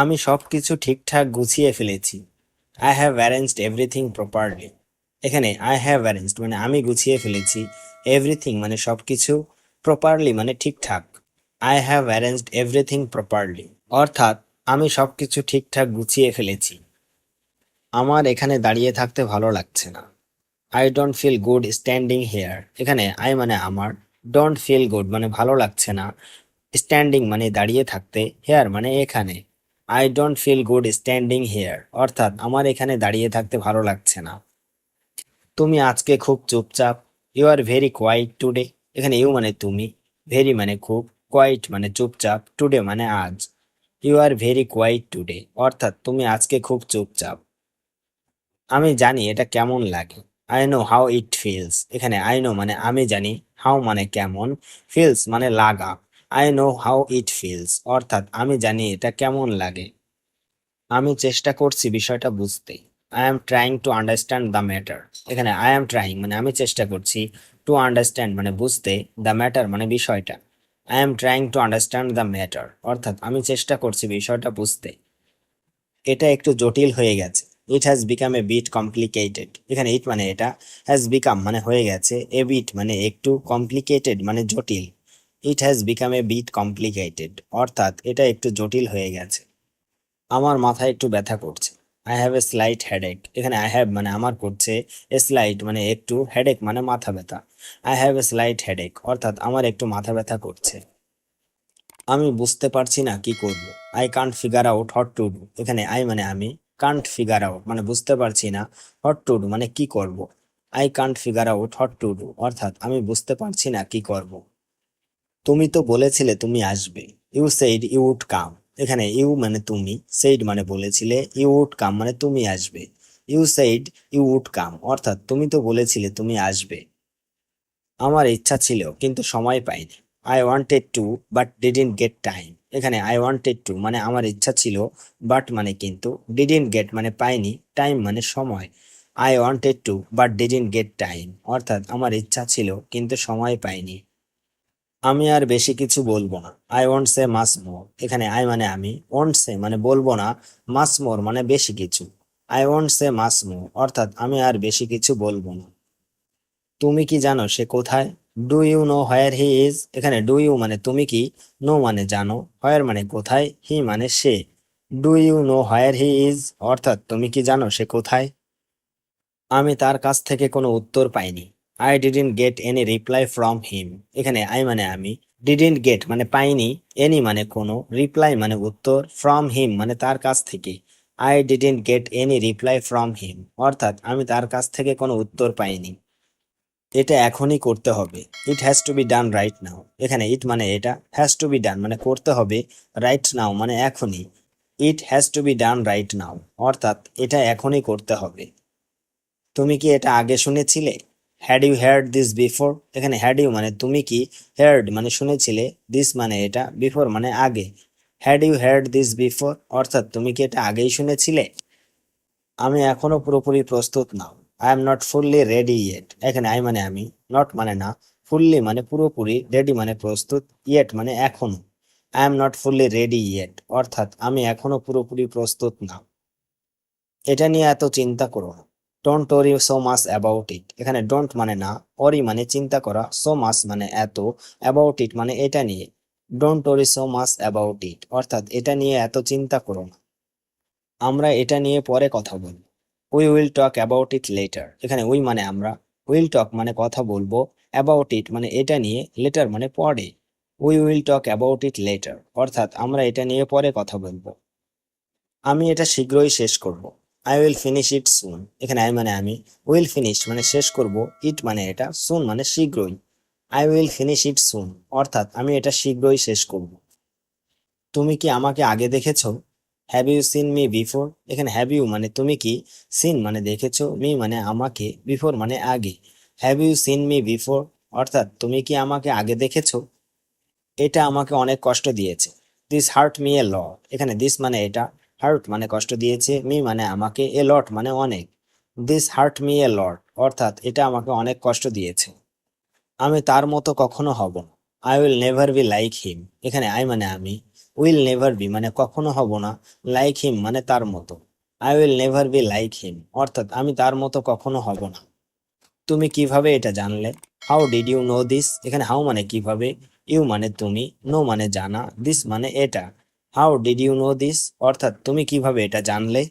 আমি সবকিছু ঠিকঠাক গুছিয়ে ফেলেছি। I have arranged everything properly. এখানে আই হ্যাভ অ্যারেঞ্জড মানে আমি গুছিয়ে ফেলেছি, এভরিথিং মানে সবকিছু, প্রপারলি মানে ঠিকঠাক। I have arranged everything properly অর্থাৎ আমি সবকিছু ঠিকঠাক গুছিয়ে ফেলেছি। আমার এখানে দাঁড়িয়ে থাকতে ভালো লাগছে না। I don't feel good standing here. এখানে আই মানে আমার, ডোন্ট ফিল গুড মানে ভালো লাগছে না, স্ট্যান্ডিং মানে দাঁড়িয়ে থাকতে, হেয়ার মানে এখানে। I don't feel good standing here অর্থাৎ আমার এখানে দাঁড়িয়ে থাকতে ভালো লাগছে না। তুমি আজকে খুব চুপচাপ। You are very quiet today. এখানে ইউ মানে তুমি, ভেরি মানে খুব, কোয়াইট মানে চুপচাপ, টুডে মানে আজ। You are very quiet today অর্থাৎ তুমি আজকে খুব চুপচাপ। আমি জানি এটা কেমন লাগে। I know how it feels. এখানে আই নো মানে আমি জানি, হাউ মানে কেমন, ফিলস মানে লাগা। I know how it feels অর্থাৎ আমি জানি এটা কেমন লাগে। আমি চেষ্টা করছি বিষয়টা বুঝতে। I am trying to understand the matter. এখানে আই এম ট্রাইং মানে আমি চেষ্টা করছি, টু আন্ডারস্ট্যান্ড মানে বুঝতে, দ্য ম্যাটার মানে বিষয়টা। I am trying to understand the matter অর্থাৎ আমি চেষ্টা করছি বিষয়টা বুঝতে। এটা একটু জটিল হয়ে গেছে। It has become a bit complicated. এখানে ইট মানে এটা, হ্যাজ বিকাম মানে হয়ে গেছে, এ বিট মানে একটু, কমপ্লিকেটেড মানে জটিল। It has become a bit complicated অর্থাৎ এটা একটু জটিল হয়ে গেছে। আমার মাথায় একটু ব্যথা করছে। I have a slight headache. এখানে আই হ্যাভ মানে আমার করছে, এ স্লাইট মানে একটু, হেডেক মানে মাথা ব্যথা। I have a slight headache অর্থাৎ আমার একটু মাথা ব্যথা করছে। আমি বুঝতে পারছি না কি করব। I can't figure out hot to do. এখানে আই মানে আমি, কান্ট ফিগার আউট মানে বুঝতে পারছি না, হট টু ডু মানে কি করব। I can't figure out hot to do অর্থাৎ আমি বুঝতে পারছি না কি করব। তুমি তো বলেছিলে তুমি আসবে। You said you would come. এখানে ইউ মানে তুমি, সেইড মানে বলেছিলে, ইউ উড কাম মানে তুমি আসবে। You said you would come অর্থাৎ তুমি তো বলেছিলে তুমি আসবে। আমার ইচ্ছা ছিল কিন্তু সময় পাইনি। I wanted to but didn't gate time. এখানে আই ওয়ান্টেড টু মানে আমার ইচ্ছা ছিল, বাট মানে কিন্তু, ডিডন্ট গেট মানে পাইনি, টাইম মানে সময়। I wanted to but didn't gate time অর্থাৎ আমার ইচ্ছা ছিল কিন্তু সময় পাইনি। আমি আর বেশি কিছু বলবো না। আই ওয়ন্ট সে মাস মোর। এখানে আই মানে আমি, ওয়ন্ট সে মানে বলবো না, মাস মোর মানে বেশি কিছু। আই ওয়ন্ট সে মাস মোর অর্থাৎ আমি আর বেশি কিছু বলবো না। তুমি কি জানো সে কোথায়? Do you know where he is. এখানে ডু ইউ মানে তুমি কি, নো মানে জানো, হোয়ার মানে কোথায়, হি মানে সে। Do you know where he is অর্থাৎ তুমি কি জানো সে কোথায়? আমি তার কাছ থেকে কোনো উত্তর পাইনি। I didn't get any reply from him. এখানে আই মানে আমি, ডিডন্ট গেট মানে পাইনি, এনি মানে কোনো, রিপ্লাই মানে উত্তর, ফ্রম হিম মানে তার কাছ থেকে। I didn't get any reply from him অর্থাৎ আমি তার কাছ থেকে কোনো উত্তর পাইনি। এটা এখনই করতে হবে। ইট has to be done right নাও। এখানে ইট মানে এটা, হ্যাজ টু বি ডান মানে করতে হবে, রাইট নাও মানে এখনই। It has to be done right now অর্থাৎ এটা এখনই করতে হবে। তুমি কি এটা আগে শুনেছিলে? Had you heard this before. এখানে হ্যাড ইউ মানে তুমি কি, হেয়ার্ড মানে শুনেছিলে, দিস মানে এটা, বিফোর মানে আগে। Had you heard this before অর্থাৎ তুমি কি এটা আগেই শুনেছিলে? আমি এখনো পুরোপুরি প্রস্তুত না। I am not fully ready yet. এখানে আই মানে আমি, নট মানে না, ফুললি মানে পুরোপুরি, রেডি মানে প্রস্তুত, ইয়েট মানে এখনো। I am not fully ready yet অর্থাৎ আমি এখনো পুরোপুরি প্রস্তুত না। এটা নিয়ে এত চিন্তা করো না। Don't worry so much about it. এখানে ডোন্ট মানে না, ওরি মানে চিন্তা করা, সো মাচ মানে এত, অ্যাবাউট ইট মানে এটা নিয়ে। Don't worry so much about it অর্থাৎ এটা নিয়ে এত চিন্তা করো না। আমরা এটা নিয়ে পরে কথা বলবো। We will talk about it later. এখানে উই মানে আমরা, উইল টক মানে কথা বলবো, অ্যাবাউট ইট মানে এটা নিয়ে, লেটার মানে পরে। We will talk about it later অর্থাৎ আমরা এটা নিয়ে পরে কথা বলবো। আমি এটা শীঘ্রই শেষ করব। আই উইল ফিনিশ ইট সুন। এখানে আই মানে আমি, উইল ফিনিশ মানে শেষ করব, ইট মানে এটা, সুন মানে শীঘ্রই। আই উইল ফিনিশ ইট সুন অর্থাৎ আমি এটা শীঘ্রই শেষ করব। তুমি কি আমাকে আগে দেখেছো? Have you seen me before. এখানে হ্যাভ ইউ মানে তুমি কি, সিন মানে দেখেছো, মি মানে আমাকে, বিফোর মানে আগে। Have you seen me before অর্থাৎ তুমি কি আমাকে আগে দেখেছো? এটা আমাকে অনেক কষ্ট দিয়েছে। দিস হার্ট মি এ লট। এখানে দিস মানে এটা, হার্ট মানে কষ্ট দিয়েছে, মি মানে আমাকে, এ লট মানে অনেক। দিস হার্ট মি এ লট অর্থাৎ এটা আমাকে অনেক কষ্ট দিয়েছে। আমি তার মতো কখনো হব না। I will never be like him. এখানে আই মানে আমি, উইল নেভার বি মানে কখনো হব না, লাইক হিম মানে তার মতো। I will never be like him অর্থাৎ আমি তার মতো কখনো হব না। তুমি কিভাবে এটা জানলে? How did you know this? এখানে হাউ মানে কিভাবে, ইউ মানে তুমি, নো মানে জানা, দিস মানে এটা। How did you know this অর্থাৎ তুমি কিভাবে এটা জানলে?